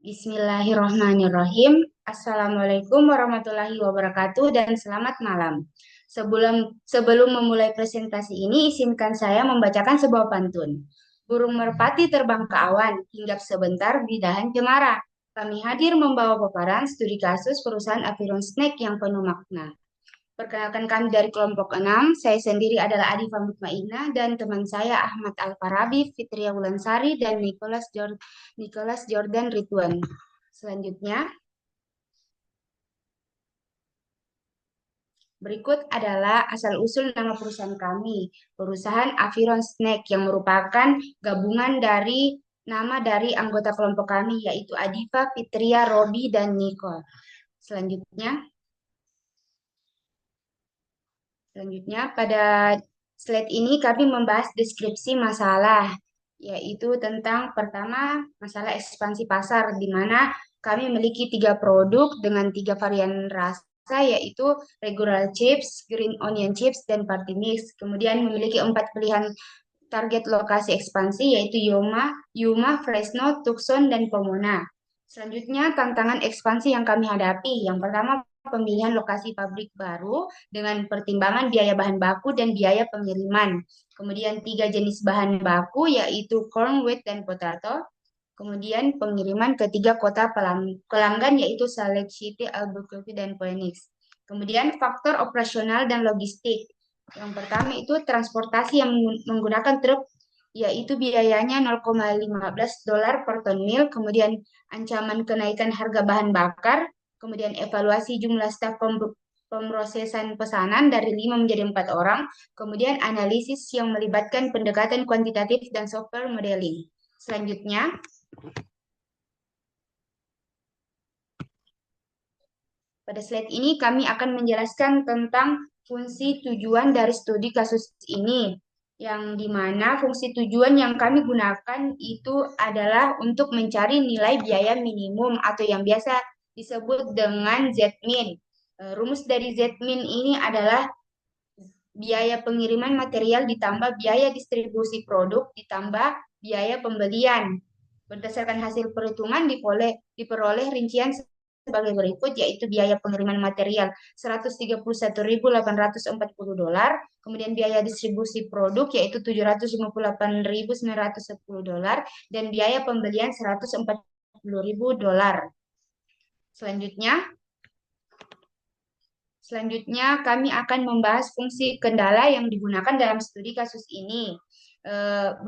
Bismillahirrahmanirrahim. Assalamualaikum warahmatullahi wabarakatuh dan selamat malam. Sebelum memulai presentasi ini, izinkan saya membacakan sebuah pantun. Burung merpati terbang ke awan, hinggap sebentar di dahan cemara. Kami hadir membawa paparan studi kasus perusahaan Aviron Snack yang penuh makna. Perkenalkan kami dari kelompok 6. Saya sendiri adalah Adifa Mutmainah dan teman saya Ahmad Al-Farabi, Fitria Wulansari, dan Nicholas Jordan Ridwan. Selanjutnya, berikut adalah asal-usul nama perusahaan kami. Perusahaan Aviron Snack yang merupakan gabungan dari nama dari anggota kelompok kami, yaitu Adifa, Fitria, Robi, dan Nicole. Selanjutnya, pada slide ini kami membahas deskripsi masalah, yaitu tentang pertama masalah ekspansi pasar, di mana kami memiliki 3 produk dengan 3 varian rasa, yaitu regular chips, green onion chips, dan party mix. Kemudian memiliki 4 pilihan target lokasi ekspansi, yaitu Yuma, Fresno, Tucson, dan Pomona. Selanjutnya, tantangan ekspansi yang kami hadapi. Yang pertama, pemilihan lokasi pabrik baru dengan pertimbangan biaya bahan baku dan biaya pengiriman. Kemudian 3 jenis bahan baku, yaitu corn, wheat, dan potato. Kemudian pengiriman ke 3 kota pelanggan, yaitu Salt Lake City, Albuquerque, dan Phoenix. Kemudian faktor operasional dan logistik. Yang pertama itu transportasi yang menggunakan truk, yaitu biayanya $0,15 per ton mil. Kemudian ancaman kenaikan harga bahan bakar. Kemudian evaluasi jumlah staf pemrosesan pesanan dari 5 menjadi 4 orang. Kemudian analisis yang melibatkan pendekatan kuantitatif dan software modeling. Selanjutnya, pada slide ini kami akan menjelaskan tentang fungsi tujuan dari studi kasus ini, yang dimana fungsi tujuan yang kami gunakan itu adalah untuk mencari nilai biaya minimum atau yang biasa disebut dengan Z-min. Rumus dari Z-min ini adalah biaya pengiriman material ditambah biaya distribusi produk ditambah biaya pembelian. Berdasarkan hasil perhitungan diperoleh rincian sebagai berikut, yaitu biaya pengiriman material $131.840, kemudian biaya distribusi produk yaitu $758.910, dan biaya pembelian $140.000. Selanjutnya kami akan membahas fungsi kendala yang digunakan dalam studi kasus ini.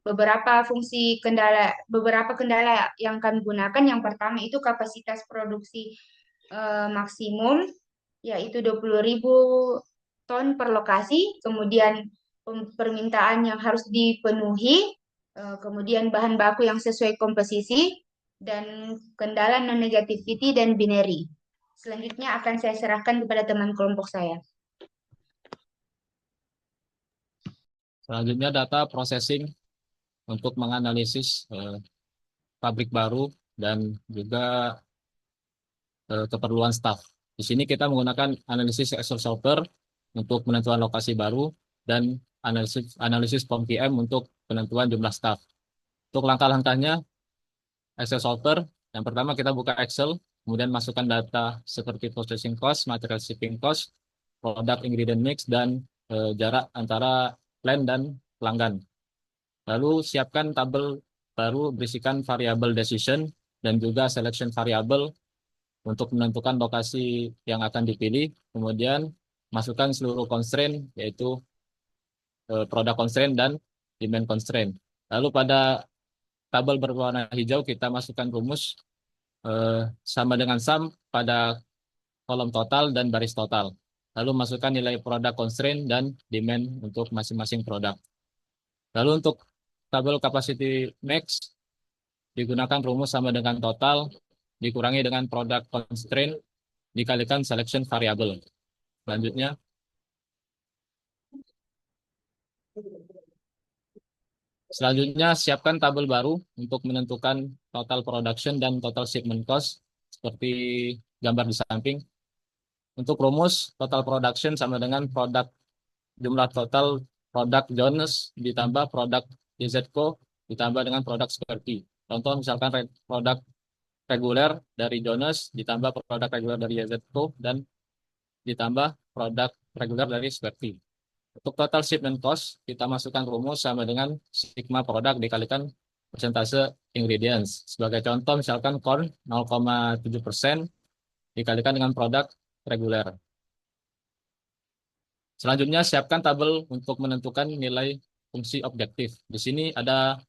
Beberapa kendala yang kami gunakan, yang pertama itu kapasitas produksi maksimum, yaitu 20.000 ton per lokasi, kemudian permintaan yang harus dipenuhi, kemudian bahan baku yang sesuai komposisi, dan kendala non-negativity dan binary. Selanjutnya akan saya serahkan kepada teman kelompok saya. Selanjutnya data processing untuk menganalisis pabrik baru dan juga keperluan staff. Di sini kita menggunakan analisis Excel software untuk penentuan lokasi baru dan analisis POM-PM untuk penentuan jumlah staff. Untuk langkah-langkahnya, Excel software, yang pertama kita buka Excel, kemudian masukkan data seperti processing cost, material shipping cost, product ingredient mix, dan jarak antara plan dan pelanggan. Lalu siapkan tabel baru berisikan variabel decision dan juga selection variable untuk menentukan lokasi yang akan dipilih. Kemudian masukkan seluruh constraint, yaitu product constraint dan demand constraint. Lalu pada tabel berwarna hijau kita masukkan rumus sama dengan sum pada kolom total dan baris total. Lalu masukkan nilai product constraint dan demand untuk masing-masing produk. Lalu untuk tabel capacity max digunakan rumus sama dengan total dikurangi dengan product constraint dikalikan selection variable. Selanjutnya, siapkan tabel baru untuk menentukan total production dan total shipment cost seperti gambar di samping. Untuk rumus, total production sama dengan jumlah total produk Jones ditambah produk YZCO ditambah dengan produk Square P. Contoh misalkan produk reguler dari Jonas, ditambah produk reguler dari YZCO, dan ditambah produk reguler dari Squarety. Untuk total shipment cost, kita masukkan rumus sama dengan sigma produk dikalikan persentase ingredients. Sebagai contoh, misalkan corn 0,7% dikalikan dengan produk reguler. Selanjutnya, siapkan tabel untuk menentukan nilai fungsi objektif. Di sini ada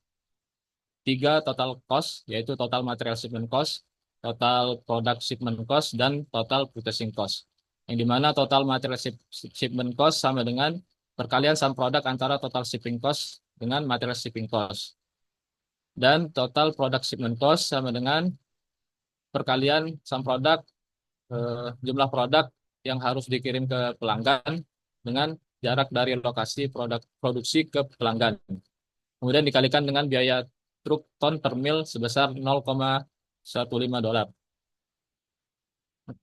3 total cost, yaitu total material shipment cost, total product shipment cost, dan total purchasing cost. Yang dimana total material shipment cost sama dengan perkalian sum produk antara total shipping cost dengan material shipping cost. Dan total product shipment cost sama dengan perkalian sum produk jumlah produk yang harus dikirim ke pelanggan dengan jarak dari lokasi produk produksi ke pelanggan. Kemudian dikalikan dengan biaya truk ton per mil sebesar $0,15.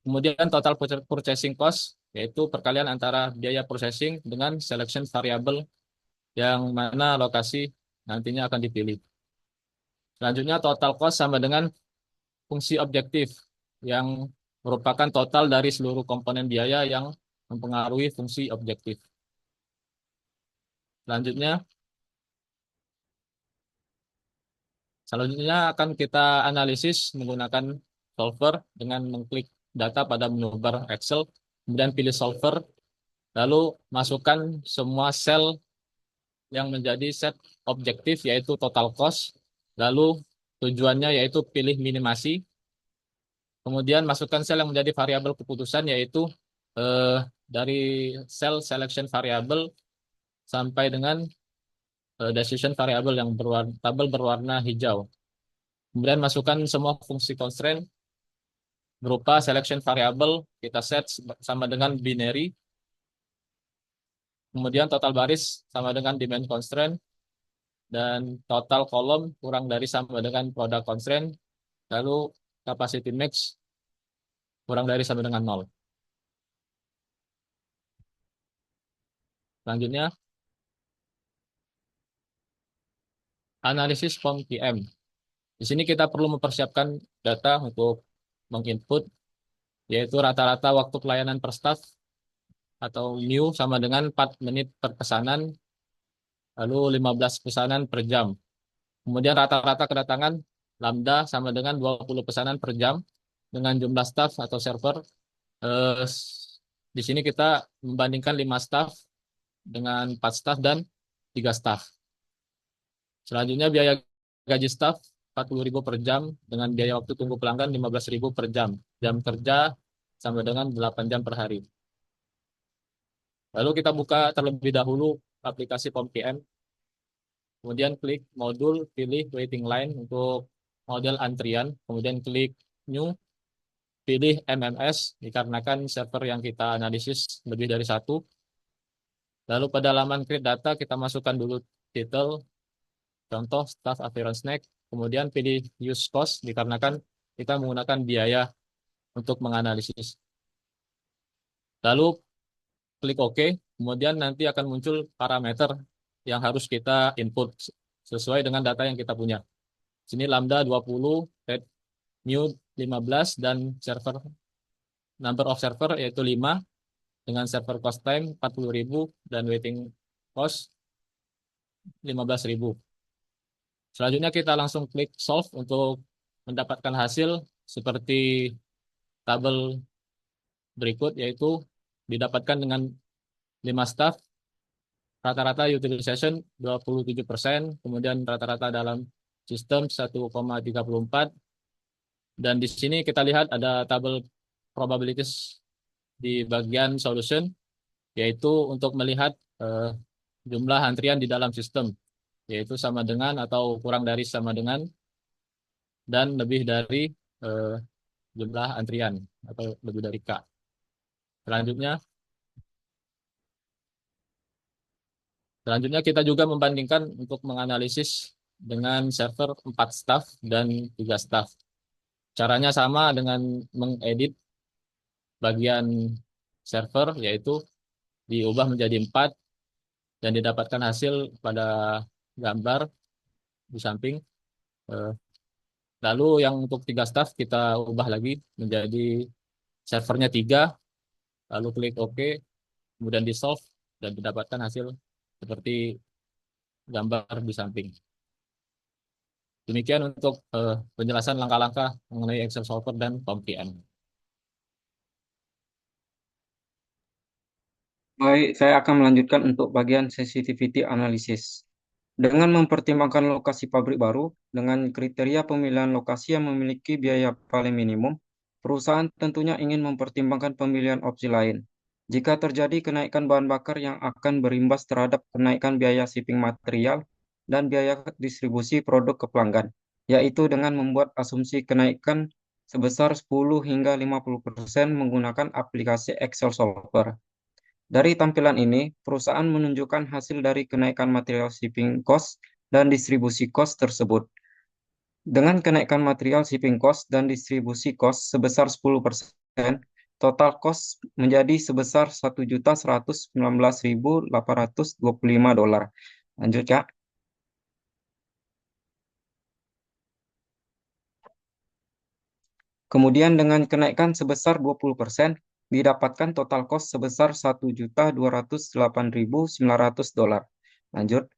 Kemudian total purchasing cost, yaitu perkalian antara biaya processing dengan selection variable yang mana lokasi nantinya akan dipilih. Selanjutnya total cost sama dengan fungsi objektif yang merupakan total dari seluruh komponen biaya yang mempengaruhi fungsi objektif. Selanjutnya, selanjutnya akan kita analisis menggunakan solver dengan mengklik data pada menu bar Excel, kemudian pilih solver, lalu masukkan semua sel yang menjadi set objektif yaitu total cost, lalu tujuannya yaitu pilih minimasi, kemudian masukkan sel yang menjadi variabel keputusan yaitu dari sel selection variable sampai dengan decision variable yang tabel berwarna hijau. Kemudian masukkan semua fungsi constraint berupa selection variable kita set sama dengan binary. Kemudian total baris sama dengan demand constraint dan total kolom kurang dari sama dengan product constraint. Lalu capacity max kurang dari sama dengan 0. Selanjutnya analisis form PM. Di sini kita perlu mempersiapkan data untuk menginput yaitu rata-rata waktu pelayanan per staff atau new sama dengan 4 menit per pesanan, lalu 15 pesanan per jam. Kemudian rata-rata kedatangan lambda sama dengan 20 pesanan per jam dengan jumlah staff atau server. Eh, di sini kita membandingkan 5 staff dengan 4 staff dan 3 staff. Selanjutnya biaya gaji staff 40.000 per jam dengan biaya waktu tunggu pelanggan 15.000 per jam. Jam kerja sama dengan 8 jam per hari. Lalu kita buka terlebih dahulu aplikasi POM-PM. Kemudian klik modul, pilih waiting line untuk model antrian. Kemudian klik new, pilih MMS dikarenakan server yang kita analisis lebih dari satu. Lalu pada halaman create data kita masukkan dulu title, contoh staff appearance snack. Kemudian pilih use cost dikarenakan kita menggunakan biaya untuk menganalisis. Lalu klik OK, kemudian nanti akan muncul parameter yang harus kita input sesuai dengan data yang kita punya. Sini lambda 20, red new 15, dan server number of server yaitu 5 dengan server cost time 40.000 dan waiting cost 15.000. Selanjutnya kita langsung klik solve untuk mendapatkan hasil seperti tabel berikut, yaitu didapatkan dengan 5 staff, rata-rata utilization 27%, kemudian rata-rata dalam sistem 1,34, dan di sini kita lihat ada tabel probabilities di bagian solution, yaitu untuk melihat jumlah antrian di dalam sistem, yaitu sama dengan atau kurang dari sama dengan dan lebih dari jumlah antrian atau lebih dari K. Selanjutnya, kita juga membandingkan untuk menganalisis dengan server 4 staff dan 3 staff. Caranya sama dengan mengedit bagian server, yaitu diubah menjadi 4 dan didapatkan hasil pada gambar di samping. Lalu yang untuk 3 staff kita ubah lagi menjadi servernya 3, lalu klik OK, kemudian di solve dan mendapatkan hasil seperti gambar di samping. Demikian untuk penjelasan langkah-langkah mengenai Excel Solver dan POM-PM. Baik, saya akan melanjutkan untuk bagian sensitivity analysis. Dengan mempertimbangkan lokasi pabrik baru, dengan kriteria pemilihan lokasi yang memiliki biaya paling minimum, perusahaan tentunya ingin mempertimbangkan pemilihan opsi lain. Jika terjadi kenaikan bahan bakar yang akan berimbas terhadap kenaikan biaya shipping material dan biaya distribusi produk ke pelanggan, yaitu dengan membuat asumsi kenaikan sebesar 10 hingga 50% menggunakan aplikasi Excel Solver. Dari tampilan ini, perusahaan menunjukkan hasil dari kenaikan material shipping cost dan distribusi cost tersebut. Dengan kenaikan material shipping cost dan distribusi cost sebesar 10%, total cost menjadi sebesar 1.119.825 dolar. Lanjut ya. Kemudian dengan kenaikan sebesar 20%, didapatkan total cost sebesar 1.208.900 dolar. Lanjut.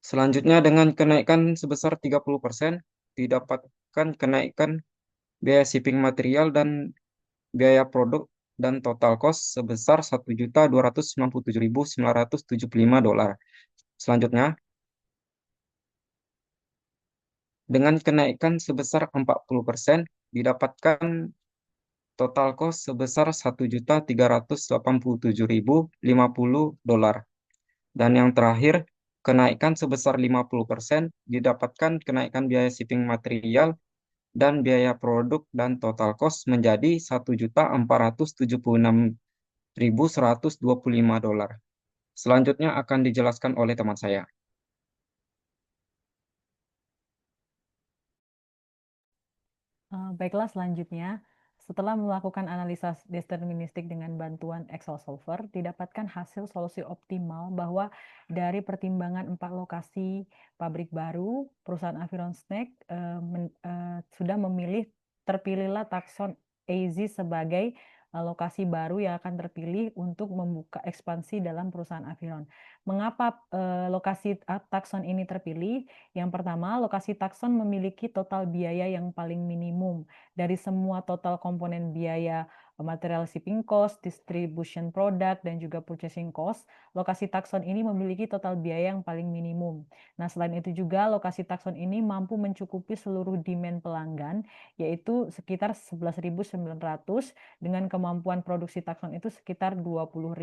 Selanjutnya dengan kenaikan sebesar 30%, didapatkan kenaikan biaya shipping material dan biaya produk dan total cost sebesar 1.297.975 dolar. Selanjutnya, dengan kenaikan sebesar 40%, didapatkan total cost sebesar 1.387.050 dolar. Dan yang terakhir, kenaikan sebesar 50% didapatkan kenaikan biaya shipping material dan biaya produk dan total cost menjadi 1.476.125 dolar. Selanjutnya akan dijelaskan oleh teman saya. Baiklah, selanjutnya, setelah melakukan analisa deterministik dengan bantuan Excel Solver, didapatkan hasil solusi optimal bahwa dari pertimbangan 4 lokasi pabrik baru, perusahaan Aviron Snack sudah terpilihlah takson AZ sebagai lokasi baru yang akan terpilih untuk membuka ekspansi dalam perusahaan Aviron. Mengapa lokasi takson ini terpilih? Yang pertama, lokasi takson memiliki total biaya yang paling minimum dari semua total komponen biaya material shipping cost, distribution product, dan juga purchasing cost. Lokasi takson ini memiliki total biaya yang paling minimum. Nah, selain itu juga lokasi takson ini mampu mencukupi seluruh demand pelanggan, yaitu sekitar 11.900 dengan kemampuan produksi takson itu sekitar 20.000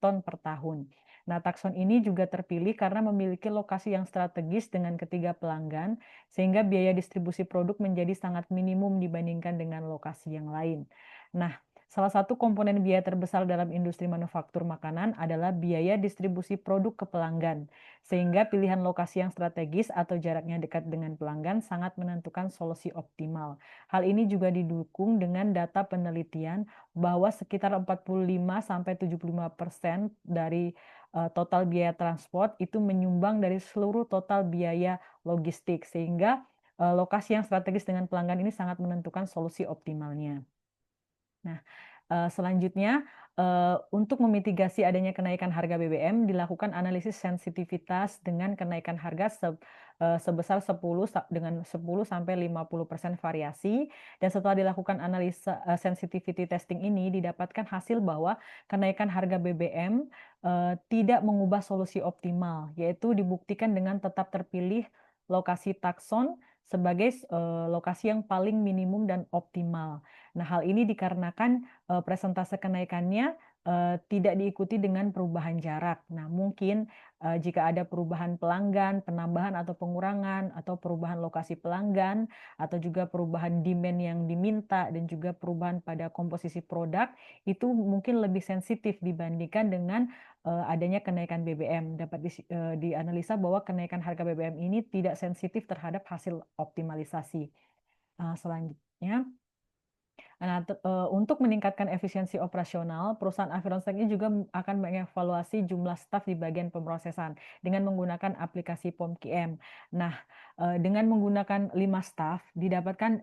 ton per tahun. Nah, takson ini juga terpilih karena memiliki lokasi yang strategis dengan ketiga pelanggan, sehingga biaya distribusi produk menjadi sangat minimum dibandingkan dengan lokasi yang lain. Nah, salah satu komponen biaya terbesar dalam industri manufaktur makanan adalah biaya distribusi produk ke pelanggan, sehingga pilihan lokasi yang strategis atau jaraknya dekat dengan pelanggan sangat menentukan solusi optimal. Hal ini juga didukung dengan data penelitian bahwa sekitar 45-75% dari total biaya transport itu menyumbang dari seluruh total biaya logistik, sehingga lokasi yang strategis dengan pelanggan ini sangat menentukan solusi optimalnya. Nah, selanjutnya untuk memitigasi adanya kenaikan harga BBM dilakukan analisis sensitivitas dengan kenaikan harga sebesar 10 sampai 50% variasi, dan setelah dilakukan analisa sensitivity testing ini didapatkan hasil bahwa kenaikan harga BBM tidak mengubah solusi optimal, yaitu dibuktikan dengan tetap terpilih lokasi takson sebagai lokasi yang paling minimum dan optimal. Nah, hal ini dikarenakan presentase kenaikannya tidak diikuti dengan perubahan jarak. Nah, mungkin jika ada perubahan pelanggan, penambahan atau pengurangan, atau perubahan lokasi pelanggan, atau juga perubahan demand yang diminta, dan juga perubahan pada komposisi produk, itu mungkin lebih sensitif dibandingkan dengan adanya kenaikan BBM. Dapat dianalisa bahwa kenaikan harga BBM ini tidak sensitif terhadap hasil optimalisasi. Selanjutnya, Nah, untuk meningkatkan efisiensi operasional, perusahaan Aviron Snack ini juga akan mengevaluasi jumlah staf di bagian pemrosesan dengan menggunakan aplikasi POMQM. Nah, dengan menggunakan 5 staf, didapatkan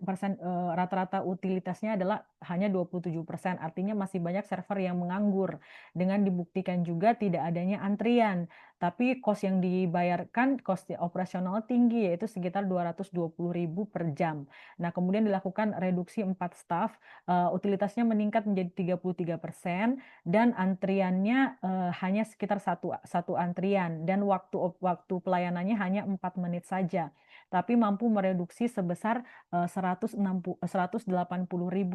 rata-rata utilitasnya adalah hanya 27%, artinya masih banyak server yang menganggur. Dengan dibuktikan juga tidak adanya antrian, tapi kos yang dibayarkan, kos operasional tinggi, yaitu sekitar 220.000 per jam. Nah, kemudian dilakukan reduksi 4 staf, utilitasnya meningkat menjadi 33% dan antriannya hanya sekitar satu antrian dan waktu pelayanannya hanya 4 menit saja, tapi mampu mereduksi sebesar 180.000,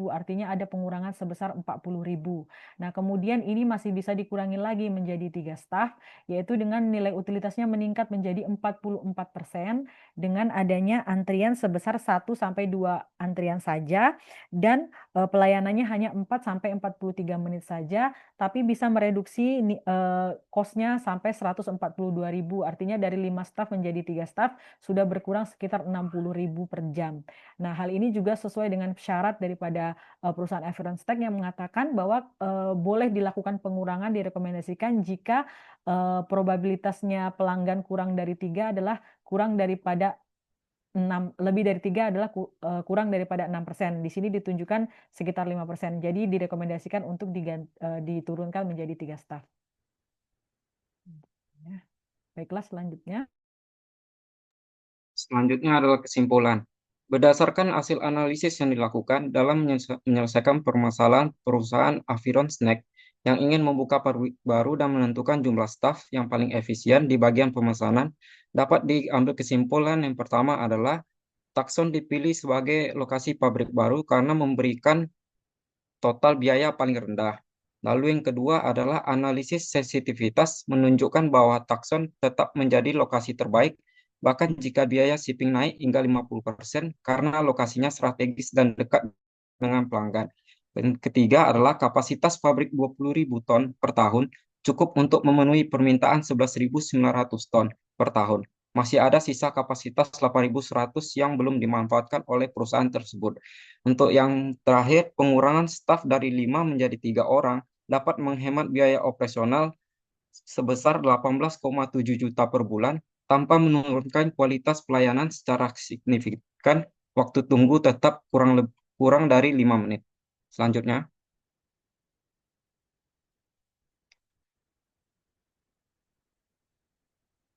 artinya ada pengurangan sebesar 40.000. Nah, kemudian ini masih bisa dikurangi lagi menjadi 3 staf, yaitu dengan nilai utilitasnya meningkat menjadi 44% dengan adanya antrian sebesar 1-2 antrian saja dan pelayanannya hanya 4-43 menit saja, tapi bisa mereduksi kosnya sampai 142.000. Artinya dari 5 staf menjadi 3 staf sudah berkurang sekitar 60.000 per jam. Nah, hal ini juga sesuai dengan syarat daripada perusahaan Aviron Snack yang mengatakan bahwa boleh dilakukan pengurangan direkomendasikan jika probabilitasnya pelanggan kurang dari 3 adalah kurang daripada 6, lebih dari 3 adalah kurang daripada 6%. Di sini ditunjukkan sekitar 5%. Jadi direkomendasikan untuk diturunkan menjadi 3 staf. Ya. Baiklah, selanjutnya. Selanjutnya adalah kesimpulan. Berdasarkan hasil analisis yang dilakukan dalam menyelesaikan permasalahan perusahaan Aviron Snack yang ingin membuka pabrik baru dan menentukan jumlah staf yang paling efisien di bagian pemesanan, dapat diambil kesimpulan yang pertama adalah Tucson dipilih sebagai lokasi pabrik baru karena memberikan total biaya paling rendah. Lalu yang kedua adalah analisis sensitivitas menunjukkan bahwa Tucson tetap menjadi lokasi terbaik bahkan jika biaya shipping naik hingga 50% karena lokasinya strategis dan dekat dengan pelanggan. Dan ketiga adalah kapasitas pabrik 20.000 ton per tahun cukup untuk memenuhi permintaan 11.900 ton per tahun. Masih ada sisa kapasitas 8.100 yang belum dimanfaatkan oleh perusahaan tersebut. Untuk yang terakhir, pengurangan staf dari 5 menjadi 3 orang dapat menghemat biaya operasional sebesar 18,7 juta per bulan tanpa menurunkan kualitas pelayanan secara signifikan. Waktu tunggu tetap kurang dari 5 menit. Selanjutnya,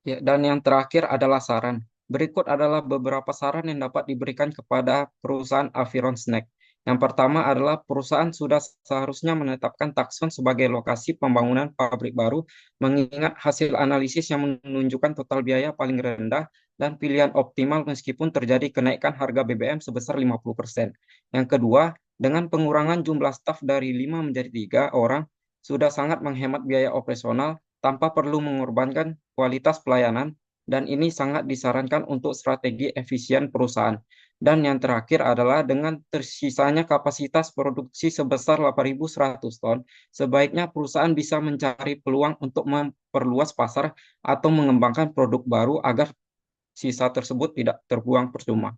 ya, dan yang terakhir adalah saran. Berikut adalah beberapa saran yang dapat diberikan kepada perusahaan Aviron Snack. Yang pertama adalah perusahaan sudah seharusnya menetapkan Tucson sebagai lokasi pembangunan pabrik baru, mengingat hasil analisis yang menunjukkan total biaya paling rendah dan pilihan optimal meskipun terjadi kenaikan harga BBM sebesar 50%. Yang kedua, dengan pengurangan jumlah staf dari 5 menjadi 3 orang, sudah sangat menghemat biaya operasional tanpa perlu mengorbankan kualitas pelayanan, dan ini sangat disarankan untuk strategi efisien perusahaan. Dan yang terakhir adalah dengan tersisanya kapasitas produksi sebesar 8.100 ton, sebaiknya perusahaan bisa mencari peluang untuk memperluas pasar atau mengembangkan produk baru agar sisa tersebut tidak terbuang percuma.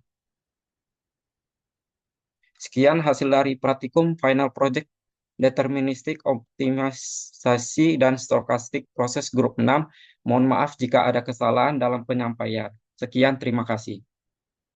Sekian hasil dari praktikum final project deterministik optimisasi dan stokastik proses grup 6. Mohon maaf jika ada kesalahan dalam penyampaian. Sekian, terima kasih.